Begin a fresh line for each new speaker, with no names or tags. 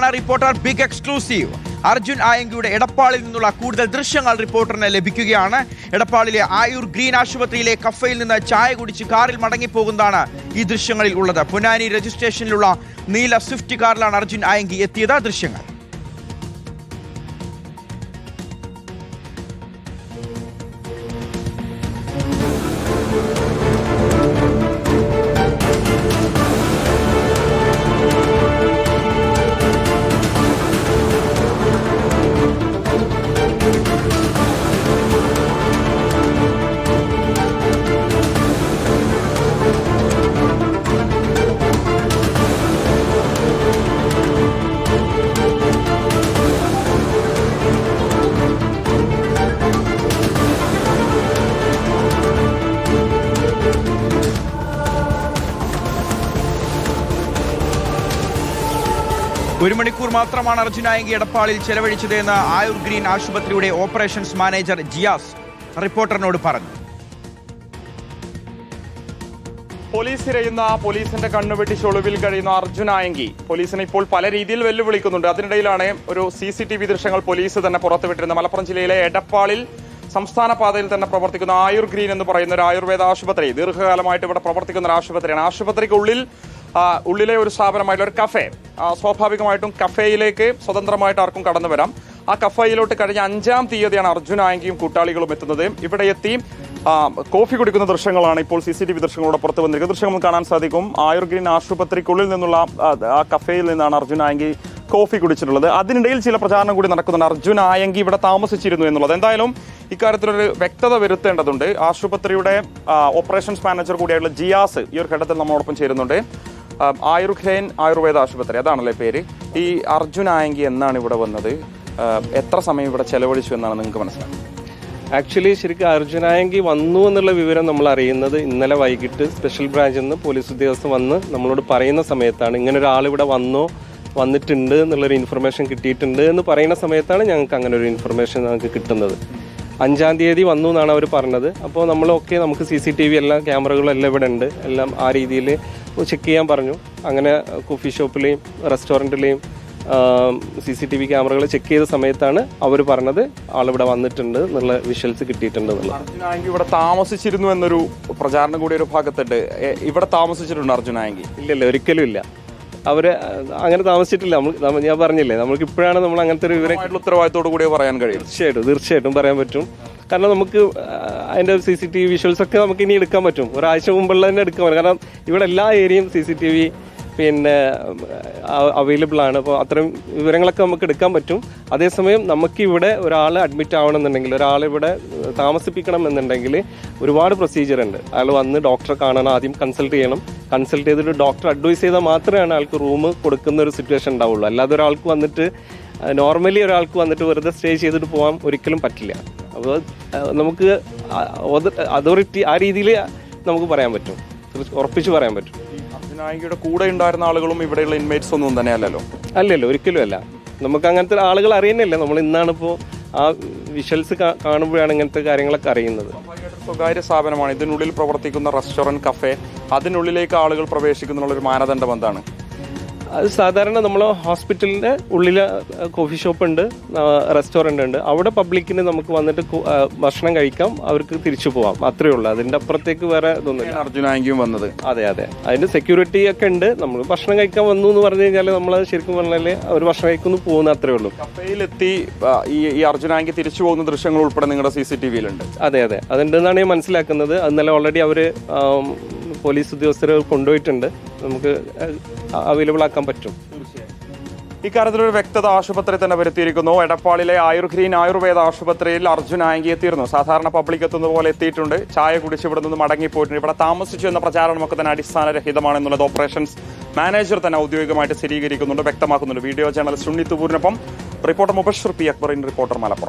ഇതാണ് reporter big exclusive. Arjun ആയങ്കിയുടെ എടപ്പാളിൽ നിന്നുള്ള കൂടുതൽ ദൃശ്യങ്ങൾ റിപ്പോർട്ടറിന് ലഭിക്കുകയാണ്. എടപ്പാളിലെ ആയൂർ ഗ്രീൻ ആശുപത്രിയിലെ കഫയിൽ നിന്ന് ചായ കുടിച്ച് കാറിൽ മടങ്ങിപ്പോകുന്നതാണ് ഈ ദൃശ്യങ്ങളിൽ ഉള്ളത്. പൊന്നാനി രജിസ്ട്രേഷനിലുള്ള നീല സ്വിഫ്റ്റ് കാറിലാണ് അർജുൻ ആയങ്കി എത്തിയത്. ദൃശ്യങ്ങൾ ഒരു മണിക്കൂർ മാത്രമാണ് അർജുൻ ആയങ്കി എടപ്പാളിൽ ചെലവഴിച്ചത് എന്ന് ആയൂർ ഗ്രീൻ ആശുപത്രിയുടെ ഓപ്പറേഷൻസ് മാനേജർ ജിയാസ് റിപ്പോർട്ടറിനോട് പറഞ്ഞു.
പോലീസ് ഇരയുന്ന പോലീസിന്റെ കണ്ണുവെട്ടിച്ച് ഒളിവിൽ കഴിയുന്ന അർജുൻ ആയങ്കി പോലീസിനെ ഇപ്പോൾ പല രീതിയിൽ വെല്ലുവിളിക്കുന്നുണ്ട്. അതിനിടയിലാണ് ഒരു CCTV ദൃശ്യങ്ങൾ പോലീസ് തന്നെ പുറത്തുവിട്ടിരുന്നത്. മലപ്പുറം ജില്ലയിലെ എടപ്പാളിൽ സംസ്ഥാന പാതയിൽ തന്നെ പ്രവർത്തിക്കുന്ന ആയൂർ ഗ്രീൻ എന്ന് പറയുന്ന ഒരു ആയുർവേദ ആശുപത്രി, ദീർഘകാലമായിട്ട് ഇവിടെ പ്രവർത്തിക്കുന്ന ഒരു ആശുപത്രിയാണ്. ഉള്ളിലെ ഒരു സ്ഥാപനമായിട്ടുള്ള ഒരു കഫേ, സ്വാഭാവികമായിട്ടും കഫേയിലേക്ക് സ്വതന്ത്രമായിട്ട് ആർക്കും കടന്നു വരാം. ആ കഫേയിലോട്ട് കഴിഞ്ഞ 5-ാം തീയതിയാണ് അർജുൻ ആയങ്കിയും കൂട്ടാളികളും എത്തുന്നത്. ഇവിടെ എത്തി കോഫി കുടിക്കുന്ന ദൃശ്യങ്ങളാണ് ഇപ്പോൾ CCTV ദൃശ്യങ്ങളോടെ പുറത്തു വന്നിരിക്കുന്നത്. ദൃശ്യങ്ങൾ കാണാൻ സാധിക്കും. ആയുർ ഗ്രീൻ ആശുപത്രിക്കുള്ളിൽ നിന്നുള്ള ആ കഫേയിൽ നിന്നാണ് അർജുൻ ആയങ്കി കോഫി കുടിച്ചിട്ടുള്ളത്. അതിനിടയിൽ ചില പ്രചാരണം കൂടി നടക്കുന്നുണ്ട്. അർജുൻ ആയങ്കി ഇവിടെ താമസിച്ചിരുന്നു എന്നുള്ളത്. എന്തായാലും ഇക്കാര്യത്തിലൊരു വ്യക്തത വരുത്തേണ്ടതുണ്ട്. ആശുപത്രിയുടെ ഓപ്പറേഷൻസ് മാനേജർ കൂടിയായിട്ടുള്ള ജിയാസ് ഈ ഒരു ഘട്ടത്തിൽ നമ്മളോടൊപ്പം ചേരുന്നുണ്ട്. ആയുർ ഗ്രീൻ ആയുർവേദ ആശുപത്രി, അതാണല്ലേ പേര്. ഈ അർജുൻ ആയങ്കി എന്നാണ് ഇവിടെ വന്നത്? എത്ര സമയം ഇവിടെ ചെലവഴിച്ചു എന്നാണ് നിങ്ങൾക്ക് മനസ്സിലാക്കുന്നത്?
ആക്ച്വലി ശരിക്കും അർജുൻ ആയങ്കി വന്നു എന്നുള്ള വിവരം നമ്മൾ അറിയുന്നത് ഇന്നലെ വൈകിട്ട് സ്പെഷ്യൽ ബ്രാഞ്ചിൽ നിന്ന് പോലീസ് ഉദ്യോഗസ്ഥർ വന്ന് നമ്മളോട് പറയുന്ന സമയത്താണ്. ഇങ്ങനെ ഒരാൾ ഇവിടെ വന്നിട്ടുണ്ട് എന്നുള്ളൊരു ഇൻഫർമേഷൻ കിട്ടിയിട്ടുണ്ട് എന്ന് പറയുന്ന സമയത്താണ് ഞങ്ങൾക്ക് അങ്ങനെ ഒരു ഇൻഫർമേഷൻ ഞങ്ങൾക്ക് കിട്ടുന്നത്. 5-ാം തീയതി വന്നു എന്നാണ് അവർ പറഞ്ഞത്. അപ്പോൾ നമുക്ക് CCTV എല്ലാം ക്യാമറകളും എല്ലാം ഇവിടെ ഉണ്ട്. എല്ലാം ആ രീതിയിൽ ചെക്ക് ചെയ്യാൻ പറഞ്ഞു. അങ്ങനെ കോഫി ഷോപ്പിലെയും റെസ്റ്റോറൻറ്റിലെയും CCTV ക്യാമറകൾ ചെക്ക് ചെയ്ത സമയത്താണ് അവർ പറഞ്ഞത് ആളിവിടെ വന്നിട്ടുണ്ട് എന്നുള്ള വിഷ്വൽസ് കിട്ടിയിട്ടുണ്ട് എന്നുള്ളത്.
അർജുൻ ആയങ്കി ഇവിടെ താമസിച്ചിരുന്നു എന്നൊരു പ്രചാരണം കൂടി ഒരു ഭാഗത്തുണ്ട്. ഇവിടെ താമസിച്ചിട്ടുണ്ട് അർജുൻ ആയങ്കി?
ഇല്ലല്ല, ഒരിക്കലും ഇല്ല. അവര് അങ്ങനെ താമസിച്ചിട്ടില്ല. ഞാൻ പറഞ്ഞില്ലേ, നമുക്ക് ഇപ്പോഴാണ് നമ്മൾ അങ്ങനത്തെ ഒരു വിവരം
ഉത്തരവാദിത്തോടു കൂടി പറയാൻ കഴിയും.
തീർച്ചയായിട്ടും പറയാൻ പറ്റും. കാരണം നമുക്ക് അതിന്റെ CCTV വിഷ്വൽസ് ഒക്കെ നമുക്ക് ഇനി എടുക്കാൻ പറ്റും. ഒരാഴ്ച മുമ്പുള്ള തന്നെ എടുക്കാൻ പറ്റും. കാരണം ഇവിടെ എല്ലാ ഏരിയയും CCTV അവൈലബിൾ ആണ്. അപ്പോൾ അത്തരം വിവരങ്ങളൊക്കെ നമുക്ക് എടുക്കാൻ പറ്റും. അതേസമയം നമുക്കിവിടെ ഒരാൾ അഡ്മിറ്റ് ആവണമെന്നുണ്ടെങ്കിൽ, ഒരാളിവിടെ താമസിപ്പിക്കണം എന്നുണ്ടെങ്കിൽ ഒരുപാട് പ്രൊസീജിയർ ഉണ്ട്. അയാൾ വന്ന് ഡോക്ടറെ കാണണം, ആദ്യം കൺസൾട്ട് ചെയ്യണം. കൺസൾട്ട് ചെയ്തിട്ട് ഡോക്ടർ അഡ്വൈസ് ചെയ്താൽ മാത്രമേ ആൾക്ക് റൂം കൊടുക്കുന്ന ഒരു സിറ്റുവേഷൻ ഉണ്ടാവുള്ളൂ. അല്ലാതെ ഒരാൾക്ക് വന്നിട്ട് നോർമലി ഒരാൾക്ക് വന്നിട്ട് വെറുതെ സ്റ്റേ ചെയ്തിട്ട് പോകാൻ ഒരിക്കലും പറ്റില്ല. അപ്പോൾ നമുക്ക് അതോറിറ്റി ആ രീതിയിൽ നമുക്ക് പറയാൻ പറ്റും, ഉറപ്പിച്ച് പറയാൻ പറ്റും.
അർജുൻ ആയങ്കിയുടെ കൂടെ ഉണ്ടായിരുന്ന ആളുകളും ഇവിടെയുള്ള ഇൻമേറ്റ്സ് ഒന്നും തന്നെ
അല്ലല്ലോ, ഒരിക്കലും അല്ല. നമുക്ക് അങ്ങനത്തെ ആളുകൾ അറിയുന്നില്ല. നമ്മൾ ഇന്നാണിപ്പോൾ ആ വിഷ്വൽസ് കാണുമ്പോഴാണ് ഇങ്ങനത്തെ കാര്യങ്ങളൊക്കെ അറിയുന്നത്.
സ്വകാര്യ സ്ഥാപനമാണ്, ഇതിനുള്ളിൽ പ്രവർത്തിക്കുന്ന റെസ്റ്റോറൻറ്റ്, കഫേ, അതിനുള്ളിലേക്ക് ആളുകൾ പ്രവേശിക്കുന്നുള്ളൊരു മാനദണ്ഡം എന്താണ്?
അത് സാധാരണ നമ്മൾ ഹോസ്പിറ്റലിൻ്റെ ഉള്ളിൽ കോഫി ഷോപ്പ് ഉണ്ട്, റെസ്റ്റോറൻ്റ് ഉണ്ട്. അവിടെ പബ്ലിക്കിന് നമുക്ക് വന്നിട്ട് ഭക്ഷണം കഴിക്കാം, അവർക്ക് തിരിച്ചു പോവാം, അത്രയേ ഉള്ളൂ. അതിൻ്റെ അപ്പുറത്തേക്ക് വേറെ ഇതൊന്നുമില്ല.
അർജുൻ ആയങ്കിയും വന്നത്?
അതെ, അതിൻ്റെ സെക്യൂരിറ്റി ഒക്കെ ഉണ്ട്. നമ്മൾ ഭക്ഷണം കഴിക്കാൻ വന്നു എന്ന് പറഞ്ഞു കഴിഞ്ഞാൽ നമ്മൾ ശരിക്കും പറഞ്ഞാൽ അവർ ഭക്ഷണം കഴിക്കുന്നു പോകുന്ന അത്രേ ഉള്ളൂ.
കഫേയിലെത്തി ഈ അർജുൻ ആയങ്കി തിരിച്ചു പോകുന്ന ദൃശ്യങ്ങൾ ഉൾപ്പെടെ നിങ്ങളുടെ CCTVയിലുണ്ട്?
അതെ, അതുണ്ടെന്നാണ് ഞാൻ മനസ്സിലാക്കുന്നത്. ഇന്നലെ ഓൾറെഡി അവർ പോലീസ് ഉദ്യോഗസ്ഥർ കൊണ്ടുപോയിട്ടുണ്ട്. നമുക്ക് അവൈലബിൾ ആക്കാൻ പറ്റും.
ഇക്കാര്യത്തിലൊരു വ്യക്തത ആശുപത്രി തന്നെ വരുത്തിയിരിക്കുന്നു. എടപ്പാളിലെ ആയുർ ഗ്രീൻ ആയുർവേദ ആശുപത്രിയിൽ അർജുൻ ആയങ്കി എത്തിയിരുന്നു. സാധാരണ പബ്ലിക് എത്തുന്ന പോലെ എത്തിയിട്ടുണ്ട്. ചായ കുടിച്ച് ഇവിടെ നിന്ന് മടങ്ങിപ്പോയിട്ടുണ്ട്. ഇവിടെ താമസിച്ചു എന്ന പ്രചാരണമൊക്കെ തന്നെ അടിസ്ഥാനരഹിതമാണെന്നുള്ളത് ഓപ്പറേഷൻസ് മാനേജർ തന്നെ ഔദ്യോഗികമായിട്ട് സ്ഥിരീകരിക്കുന്നുണ്ട്, വ്യക്തമാക്കുന്നുണ്ട്. വീഡിയോ ജേർണലിസ്റ്റ് ഉണ്ണിത്തുപൂരിനൊപ്പം റിപ്പോർട്ടർ മുബഷിർ പി. അക്ബറിൻ, റിപ്പോർട്ടർ മലപ്പുറം.